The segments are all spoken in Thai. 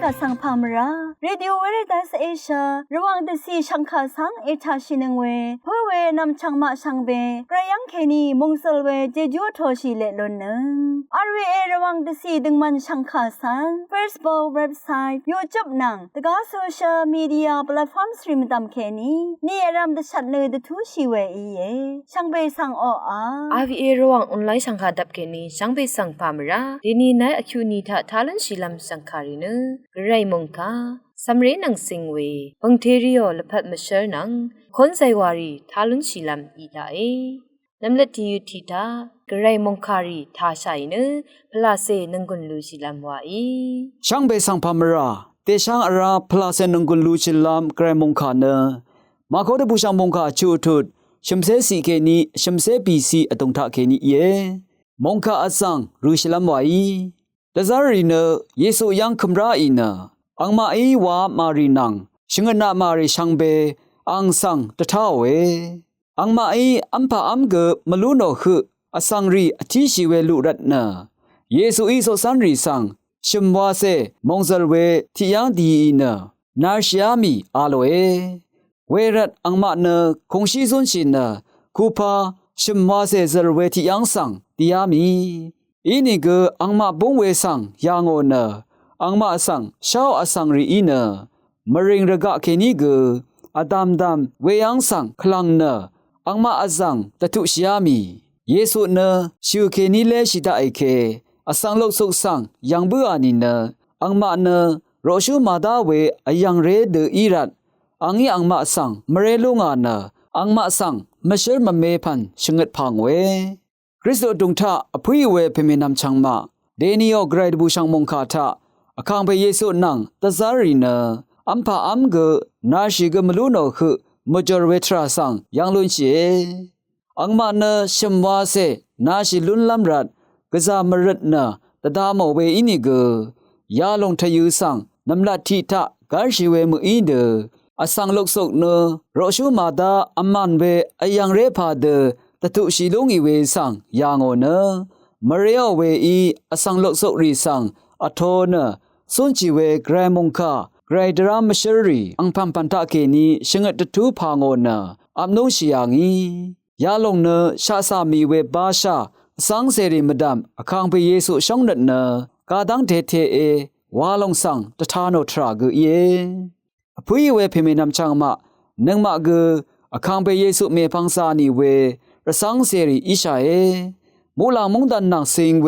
กะสังพามราเรดิโอเวเรตัสเอเชียระวังเดซีชังคาสังเอชาชินึงเวเพื่อเวนำชังมาชังเบกระยังเคนีมงสลเวเจจูโทชิเลลนนึงอาร์วีเอระวังเดซีดึงมันชังคาสัง Facebook เว็บไซต์ YouTube นังตะกาโซเชียลมีเดียแพลตฟอร์มสตรีมตามเคนีนี่รำเดชัดเลยเดทูชีเวอีเยชังเบสังออา RVA ระวังออนไลน์สังฆาดับเคนีชังเบสังพามราเดนีนายอคิวนีทาทาลันชิลัมสังคารินกระไรมงคาสำเร็จนังสิงเวบังเทริโอละพัดมาเชอร์นังคนไซวารีทาลันชิลัมอีดาเอน้ำเล็ดที่ยุติตากระไรมงคารีทาชัยเนพลาเซนังกุนลูชิลัมวาอีช่างเบสังพามราเตช่างอาราพลาเซนังกุนลูชิลัมกระไรมงคาเนมาโคเดบุชังมงคาชูทุดชิมเซสีเคนีชิมเซปีซีอตงทาเคนีเยมงคาอสังรูชิลัมวาอีดาซารีเนเยซูยังคัมราอีเนอังมาอีวามารีนังชิงนามารีช่างเบอังสังตะท้าเวอังมาอีอัมพาอัมเกมลูโนคืออสังรีอธิชิเวลุรัตนาเยซูอีโซสันรีสังชิมวาเซมงซลเวที่ยังดีเนนาชยามีอาโลเอเวรัตอังมาเนคงชีซุนชินเนคูพาชิมวาเซซลเวที่ยังสังติยามีอีนี่เกอังมาบงเวสังยางโอเนอังมาสังชาวอสังรีอีเนมริงระกะเคนีเกอดามดามเวยังสังคลังเนอังมาอสังตะทุชยามีเยซูเนชิวเคนีเลชิตาไอเคอสังโลกสุสังยังเบืออานิเนอังมาเนโรชูมาดาเวอยังเรเดอีรัตอังอีอังมาสังมเรลุงาเนอังมาสังมเชรมเมพันชงเงพังเวคริสโตดุงทาอภุยเวเพเมนัมชังมาเดนิโอไกรดบูชังมงคาทาอคังเปเยซูนังตะซารีเนอัมพาอัมเกนาชิกมลูโนคือมจอร์เวทราสังยังลุนเชอังมาเนชิมวาเซนาชิลุนลัมรัดกะซามรัดนาตะดามเวอินิเกยาลงทะยูสังนัมลัดทิทะกาชิเวมุอินเดอสังลกศกเนโรชูมาดาอัมมันเวอยังเรพาเดตะตุชิลุงอีเวสังยางโอเนมเรียเวอีอสังลกศกรีสังอโทเนสุนจิเวแกรมงคาไกรดรามเชอรีอังพัมปันตะเคนีชงตะทูพางโอเนอัมโนชิยางียาลงเนชาสามีเวบาชาสังเสริมดัมอคังเปเยซูชงนัดเนกาดังเทเทเอวาลงสังตะทาโนทราเกเยอภุยเวเพเมนัมชังมานังมาเกอคังเปเยซูเมพังสานีเวระสังเสริอิชาเอมูลามงดันนังสิงเว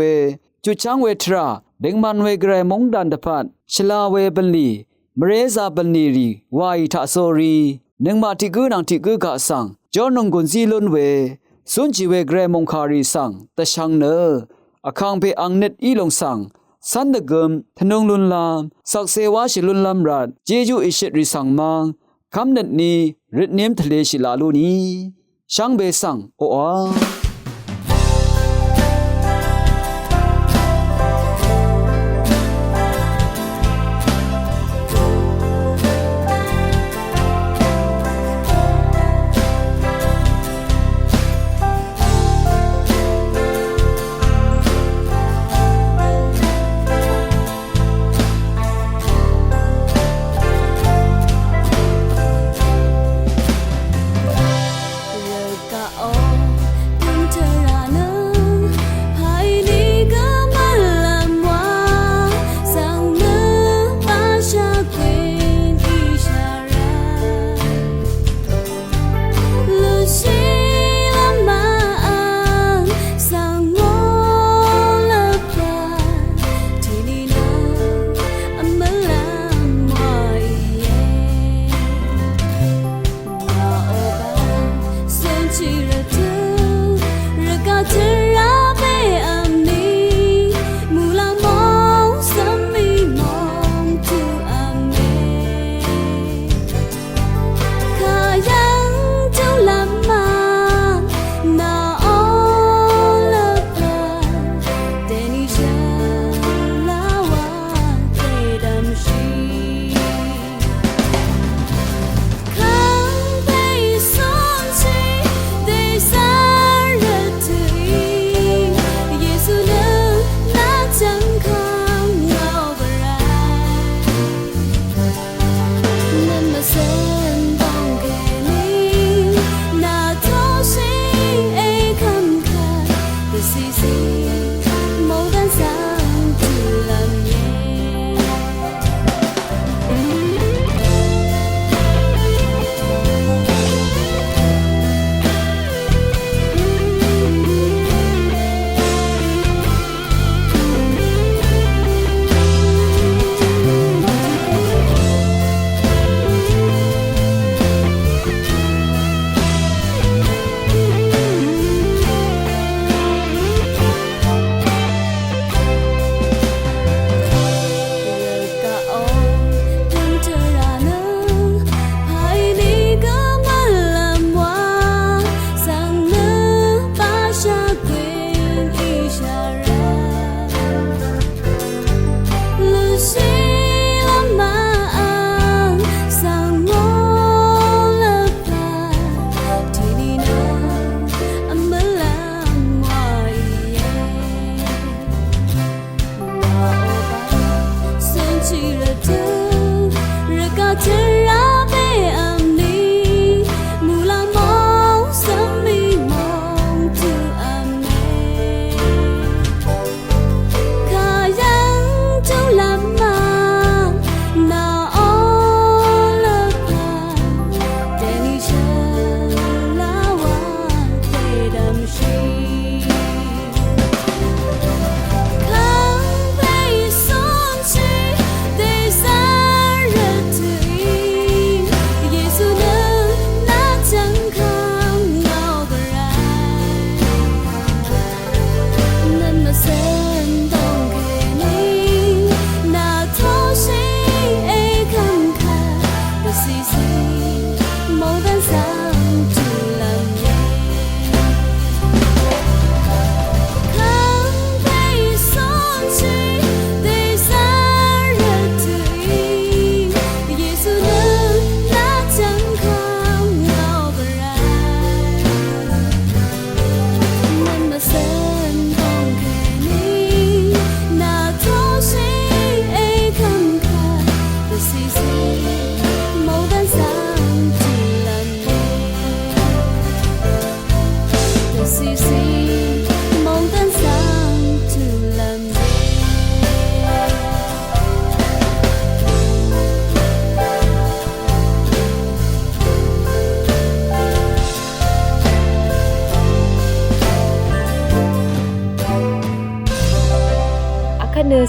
จุจังเวทราเด็งมันเวเกรมงดันดพัดชลาเวบัลลีมเรซาบัลนีรีวายทาโซรีนังมาติกูนังติกูกะสังจอนงกุนซีลุนเวสุนจิเวเกรมงคารีสังตะชังเนอคังเปอังเน็ตอีลงสังสันดกมทนงลุนลามสักเซวาชิลุนลามรัดเจจูอิชิตริสังมังคำเน็ตนี้ริดเนมทะเลชิลาลูนีช่างเบสังโออา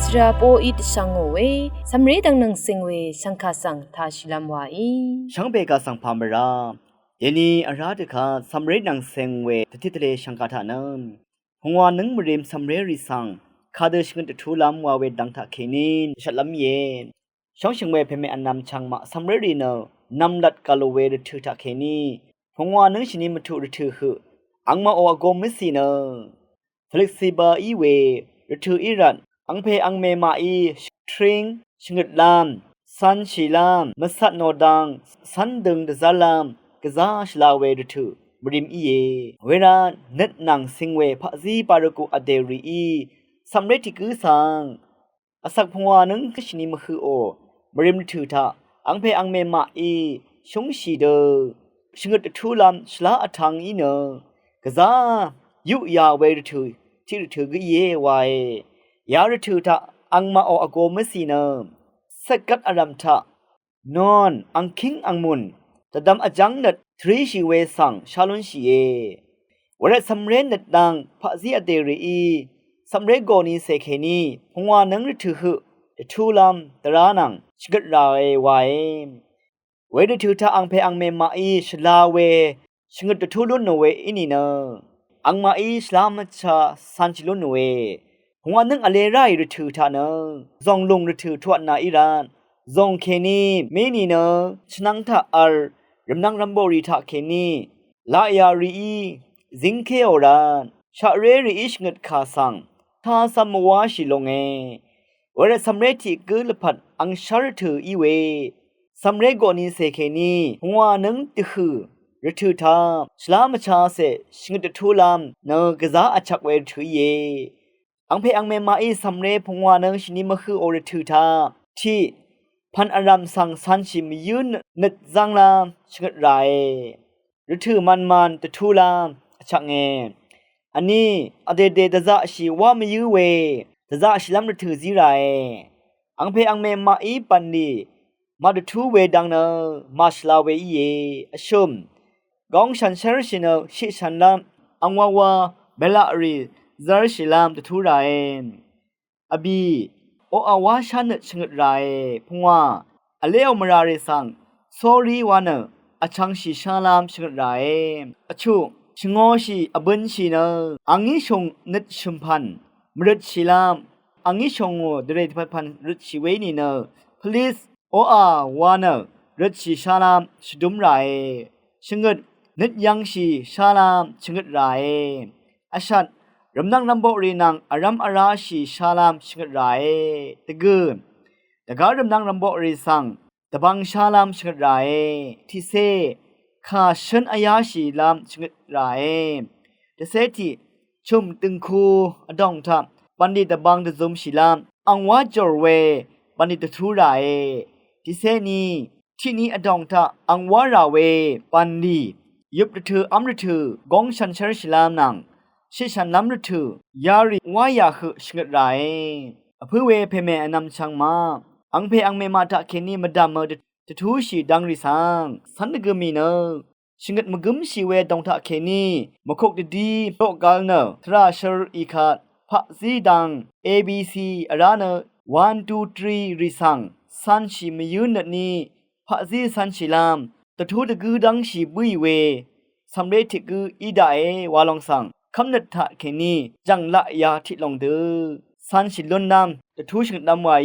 สระโปอีตชังโอเวสำเร็จดังนังสิงเวสังคาสังทาชิลามวาอี ช่างเบกาสังพามราเยนีอาราดค่ะสำเร็จนังเซงเวติทะเลช่างกาทานันหงวานึงมริมสำเร็จริสังคาเดชเงินตะทูลามวาเวดังทาเคนินฉัดลำเย็นช่องเชิงเวเพเมอันนำช่างมาสำเร็จรีเนอนำลัดกาโลเวรถือทาเคนีหงวานึงชนิดมาถูรถือคืออังมาโอโกมิสีเนฟลิกซิบาอีเวรถืออีรันอังเพอังเมมาอีทริงชงดลามสันชีลามมัสัดโนดังสันดึงดซาลามกะซาชลาเวรถือบริมอีเยเวลาเน็ดนังสิงเวพะซีปารกุอเดรีอีสำเร็จที่กือสังอสักพงวานึงชนิดมะคือโอบริมถือทาอังเพอังเมมาอีชงชีเดชงดทูลามชลาอทังอีเนกะซายุยาเวรถือที่ถือกะเยวายยารถือทาอังมาโออโกมสีเนสกัดอรัมทานอนอังคิงอังมุนตะดำอจังนัดทรีชีเวสังชาลุนชีเอวรสำเร็จนัดดังพะซีอเดรีสำเร็จโกนีเซเคนีพงวานังรถือหือทูลามตรานังชกัดราเอวายเวรถือทาอังเพอังเมมาอีชลาเวชงดทูลุนโนเวอินีเนอังมาอีชลามชาสันชิลุนโนเวหงวานึงอเลไรรถือทาเนซองลงรถือทวดนาอิรานซองเคนีเมนีเนชนังทาอัลรำนังรำบริทาเคนีลายารีซิงเคโอรานชาเรรีอิชเงดคาสังทาสัมวาชิลงเอวรสำเร็จที่กืลพัดอังชาร์ถืออีเวสำเร็จกอนีเซเคนีหงวานึงติคือรถือทาชลามชาเสชงดทูลามเนกะซาอชักเวถือเยอังเพอังเมมาอีสำเร็จพงวานึงชนิมคือโอรถือทาที่พันอารามสังสันชิมยืนนึดจังลามชงดไรรถือมันตะทูลามอชักเงอันนี้อเดเดตะซะชีวามยืเวตะซะชิลัมรถือซีไรอังเพอังเมมาอีปันดีมาดทูเวดังเนมาชลาเวอีเยอชุมกองฉันเชรชินชิฉันลามอังวาเบลารีซาร์ชิลามตะทูไรอบีโออาวาชันชงดไรพงว่าอเลอมราเรสังสอรีวานอชังชีชาลามชงดไรอชุชงอชีอบันชีเนอังงิชงนึดชุมพันมรดชิลามอังงิชงโอเดรทพันรดชิเวนีเน please โออาวานรดชีชาลามชดุมไรชงดนึดยังชีชาลามชงดไรอชัดรำนังรำบ่รีนังอารัมอาราชีชาลามชงดไรตะกืนตะการรำนังรำบ่รีสังตะบังชาลามชงดไรที่เซข้าฉันอายาชีลามชงดไรตะเซติชุมตึงคูอดองทับปันดิตะบังตะซุมชีลามอังวาจอร์เวปันดิตะทูไรที่เซนีที่นี้อดองทับอังวาราเวปันดียุบตะเธออัมตะเธอกองฉันเชรชีลามนังชิฉันล้ำรถือยาริวายาคือชงดไรอภิเวเพเมอนำช่างมาอังเพอังเมมาตะเคนีมาดามตะทูชีดังริสังสันตะกึมีเนชงดมะกึมชีเวดองทะเคนีมะคกดดีโตกาลเนทราชรอีคาพะซีดัง ABC อาราเน1 2 3ริสังสันชีมยืนนนี้พะซีสันชีลามตะทูตะกือดังชีบุยเวสำเร็จที่กืออีดาเอวาลองสังคำนัดทะเคนีจังละยาที่ลงเดือสันชิลุนนำจะทูชงดำไว้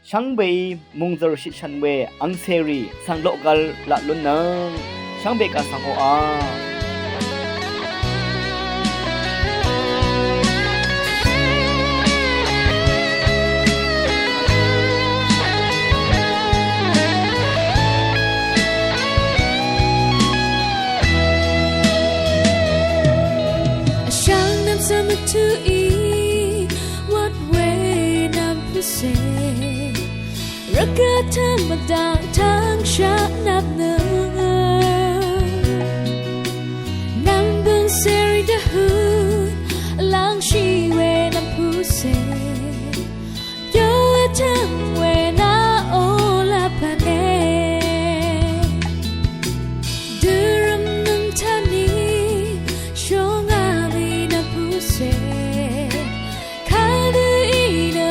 ช่างเบยมุงจรชิชันเวอังเซรีสังโลกัลละลุนเนช่างเบกาสังโออา to eat what way nam puse rakata madang tang sha nap na nam bun seri da hu lang shi we nam puse yo tam we na ola pane durum nung tani shonga mi nam puse kadu ina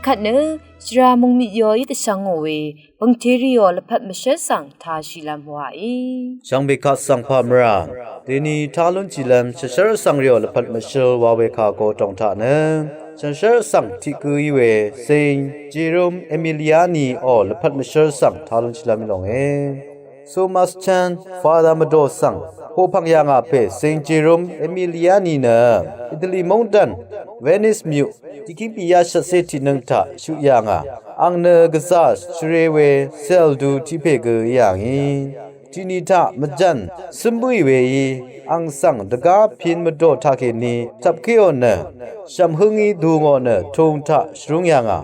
အခတ်နစရာမုံမီယောဤတရှငိုဝေဘုံတီရီယောလဖတ်မရှက်ဆန်ထားရှိလမ်ဟွာဤ Shang beka sang pha mra deni thalun chilam shashar sang ryo lapat mashal wa we kha ko tong tha na shashar sang thi ku yi we Saint Jerome Emiliani o lapat mashal sang thalun chilam long e Thomas Chan Father Mado sang ho phang ya nga phe Saint Jerome Emiliani na Italy Mountain Venice Mu tikim piya shase thi nang tha shu ya nga ang na gasa shre we sel du thi phe ge yang yin Tinita majan sembui wei ang sang daga phin mado tha ke ni tapke on na shamhungi dungo na thong tha shrung yanga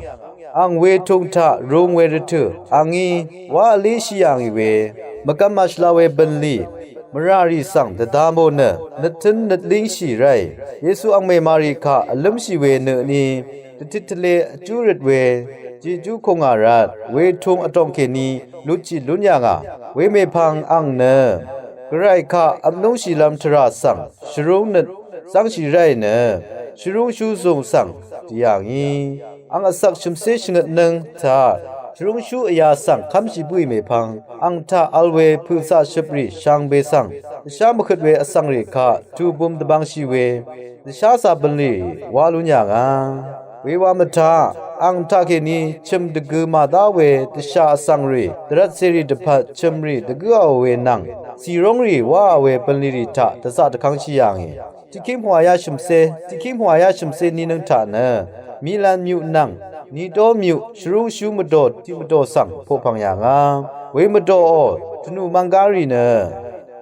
ang we thong tha rong we thu angi wa li shi yang we makamashla we banli marari sang dadamo na nathin natling shi rai yesu ang me mari kha alam shi we ne ni titile achurit we Jeju Kongarat, we tung atong keni, luchi lunyanga, we me pang ang ne. Grai ka abnong shilam tera sang, shirung net, sang shirai ne, shirung shu zong sang, diangi. Ang asak shumse shingat neng ta, shirung shu aya sang, kam shibui me pang, ang ta alwe pusa shibri shang be sang. Sham we asang re ka, tu bum the bang shi we, the shasa banli, walunyanga. We wa mata ang take ni chim de gu ma da we de sha sang ri drat seri de phat chim ri de gu we nang si rong ri wa we pan li ri tha da sa de khang chi yang ye ti kim hwa ya shim se ni nang tha na mi lan myu nang ni do myu shru shu ma do ti ma do sang pho phang ya nga we ma do o tnu mang ga ri na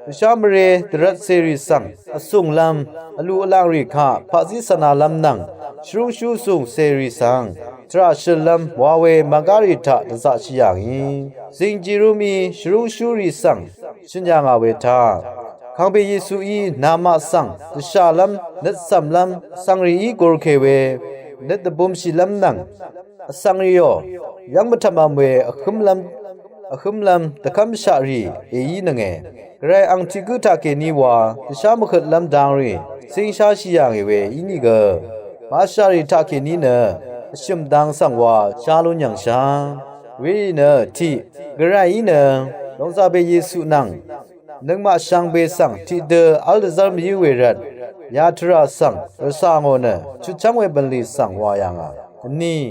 sha mre drat seri sang asung lam alu alang ri kha pha si sana lam nang shru shu sung seri sang tra shalam wawe magarita dasa chiyang yin Saint Jerome shru shu ri sang shinya nga we tha khang be yesu yi nama sang shalam nat samlam sang ri gor khe we nat bum shi lam nang สังเรียยังมัทมาเวอคุมลำตะคำชารีเอยีนังเงไรอังทิกุตาเกนีวาชามขดลำดังรีสิงชาชียังเวอีนี่ก็มาชารีตาเกนีเนชิมดังสังวาชาลุยังชาเวเนที่กระไรเนลงซาเบเยซูนังนึกมาช่างเบสังที่เดออัลซาร์มยูเวรัดยาทราสังรสางโอเนชุดช่างเวบันลีสังวายังอ่ะนี่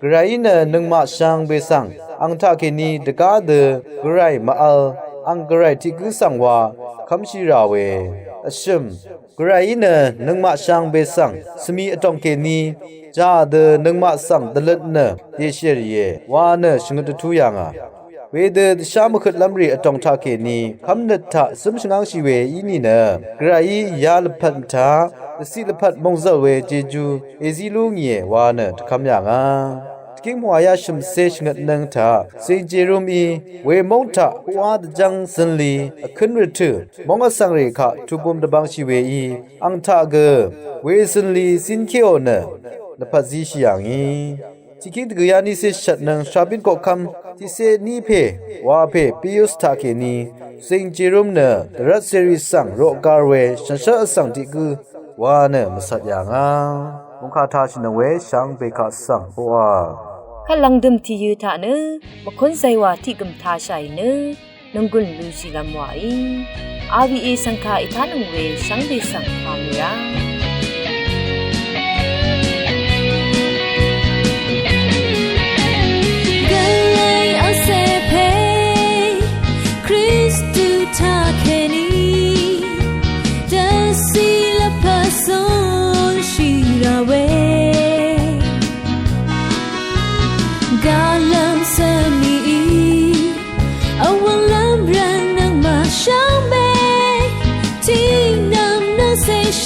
กระไรเนนึกมาช่างเบสังอังทาเกนีเดกาเดกระไรมาอัลอังกระไรที่กุสังวาคำชิราเวอชิมกระไรเนนึกมาช่างเบสังสมีอตองเกนีจาเดนึกมาสังตลดเนเยเชรีเยวาเนชงตทุยังอ่ะเวเดชามขดลำรีอตองทาเกนีคำนัทธะสมชงังชีเวอีนี่เนกระไรยาลพันธาสิลพัดมงเซเวเจจูเอซิลูเงียวาเนคำยังอ่ะกิงมัวยาชมเซชงดนังทาเซเจรุมีเวมงทาวาดจังสันลีขึ้นริทุมงสังเรขะทุกุมตบังชีเวอีอังทาเกเวสันลีสินเคโอเนนพัซิชิยังอีจิกิดกยานิเซชัดนังชาบินกคำที่เซนีเพวาเพปิยุสทาเคนีเซงเจรุมเนรัสเซริสังโรกาเวชันชะสังติกุวาเนมสัตยังอ่ะมงคาทาชินเวชังเบคาสังโออาขลังดมที่ยูทาเนมคนใจว่าที่กำทาใช่เนนงกุลลูชิลามวาอีRVA สังฆาอิทานังเวสังเบสังพามิรา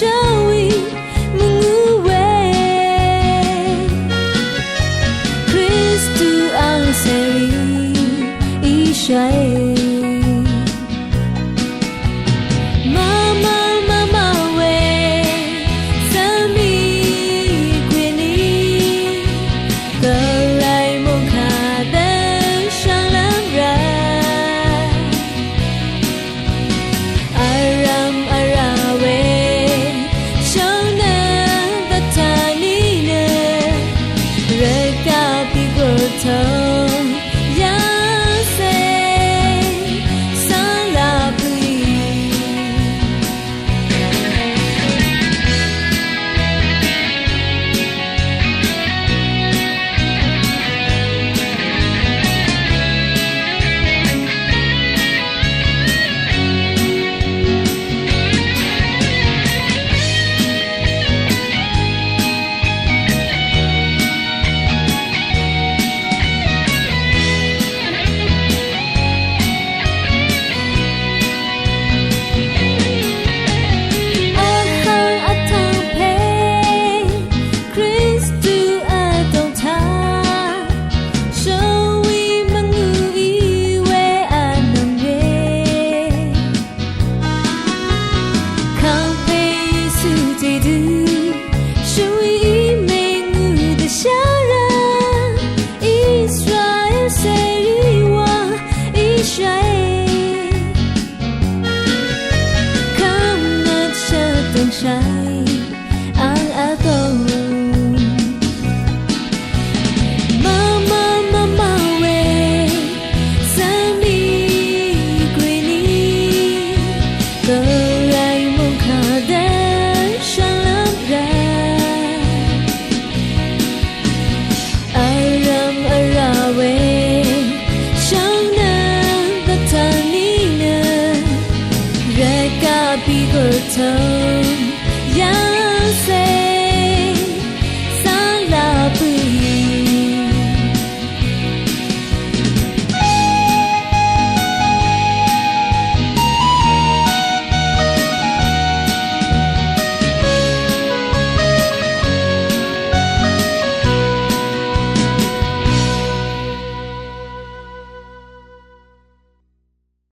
Shall we move away? Christ to answer Ishai. Mama way, Sami Queenie, the Raimon Kaden Shalam Rai. Aram Arawe. Tone, yeah.